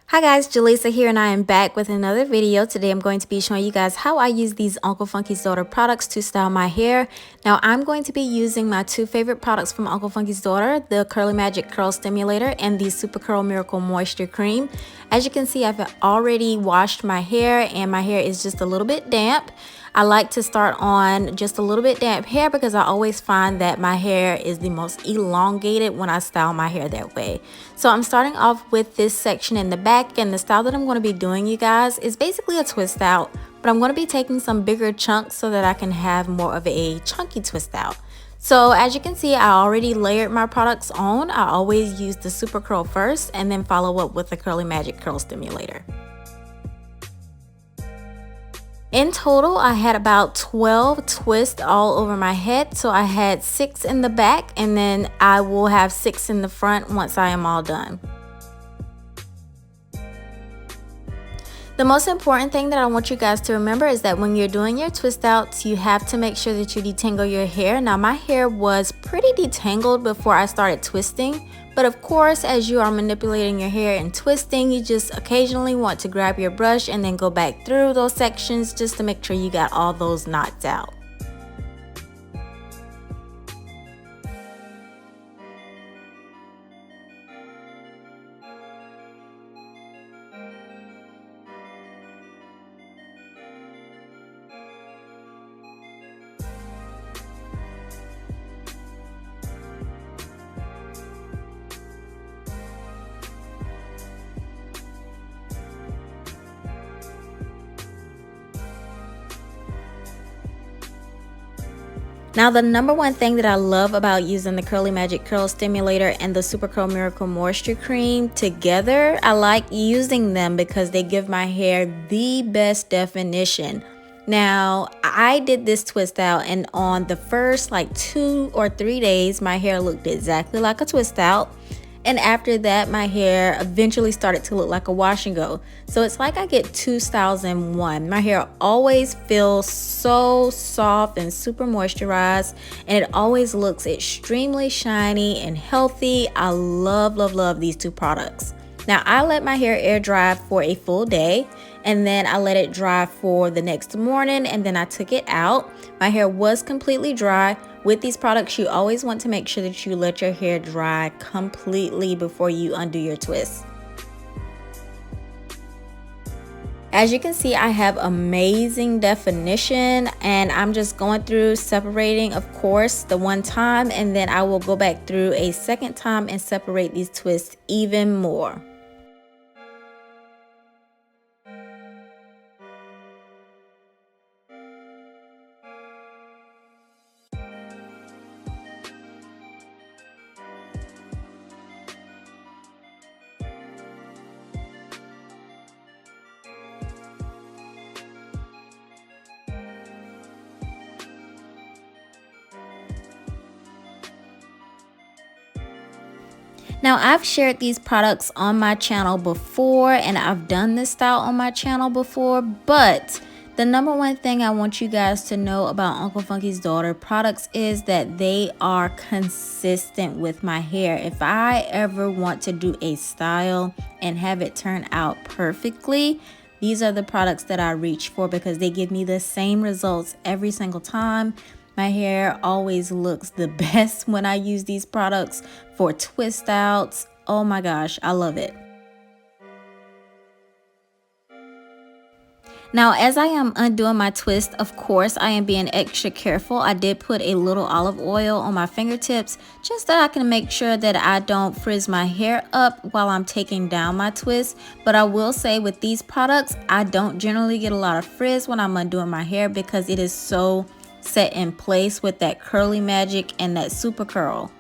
Hi guys, Jaleesa here and I am back with another video. Today I'm going to be showing you guys how I use these Uncle Funky's Daughter products to style my hair. Now I'm going to be using my two favorite products from Uncle Funky's Daughter, the Curly Magic Curl Stimulator and the Supercurl Miracle Moisture Cream. As you can see, I've already washed my hair and my hair is just a little bit damp. I like to start on just a little bit damp hair because I always find that my hair is the most elongated when I style my hair that way. So I'm starting off with this section in the back, and the style that I'm going to be doing, you guys, is basically a twist out, but I'm going to be taking some bigger chunks so that I can have more of a chunky twist out. So as you can see, I already layered my products on. I always use the Supercurl first and then follow up with the Curly Magic Curl Stimulator. In total, I had about 12 twists all over my head. So I had 6 in the back and then I will have 6 in the front once I am all done. The most important thing that I want you guys to remember is that when you're doing your twist outs, you have to make sure that you detangle your hair. Now my hair was pretty detangled before I started twisting, but of course as you are manipulating your hair and twisting, you just occasionally want to grab your brush and then go back through those sections just to make sure you got all those knots out. Now the number one thing that I love about using the Curly Magic Curl Stimulator and the Supercurl Miracle Moisture Cream together, I like using them because they give my hair the best definition. Now I did this twist out and on the first like 2 or 3 days my hair looked exactly like a twist out. And after that, my hair eventually started to look like a wash and go. So it's like I get 2 styles in one. My hair always feels so soft and super moisturized, and it always looks extremely shiny and healthy. I love, love, love these two products. Now I let my hair air dry for a full day, and then I let it dry for the next morning, and then I took it out. My hair was completely dry. With these products, you always want to make sure that you let your hair dry completely before you undo your twist. As you can see, I have amazing definition, and I'm just going through separating, of course, the one time, and then I will go back through a second time and separate these twists even more. Now I've shared these products on my channel before, and I've done this style on my channel before, but the number one thing I want you guys to know about Uncle Funky's Daughter products is that they are consistent with my hair. If I ever want to do a style and have it turn out perfectly, these are the products that I reach for because they give me the same results every single time. My hair always looks the best when I use these products for twist outs. Oh my gosh, I love it. Now, as I am undoing my twist, of course, I am being extra careful. I did put a little olive oil on my fingertips just so I can make sure that I don't frizz my hair up while I'm taking down my twist. But I will say with these products, I don't generally get a lot of frizz when I'm undoing my hair because it is so set in place with that Curly Magic and that Super Curl.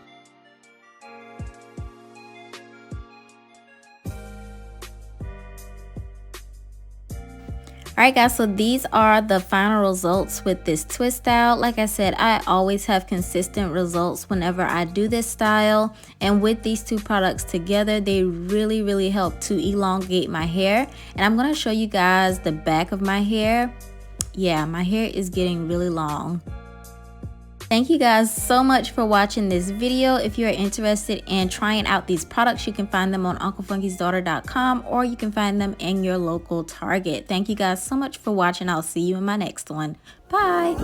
Alright guys, so these are the final results with this twist out. Like I said, I always have consistent results whenever I do this style, and with these two products together, they really help to elongate my hair. And I'm going to show you guys the back of my hair. Yeah, my hair is getting really long. Thank you guys so much for watching this video. If you're interested in trying out these products, you can find them on unclefunkysdaughter.com, or you can find them in your local Target. Thank you guys so much for watching. I'll see you in my next one. Bye.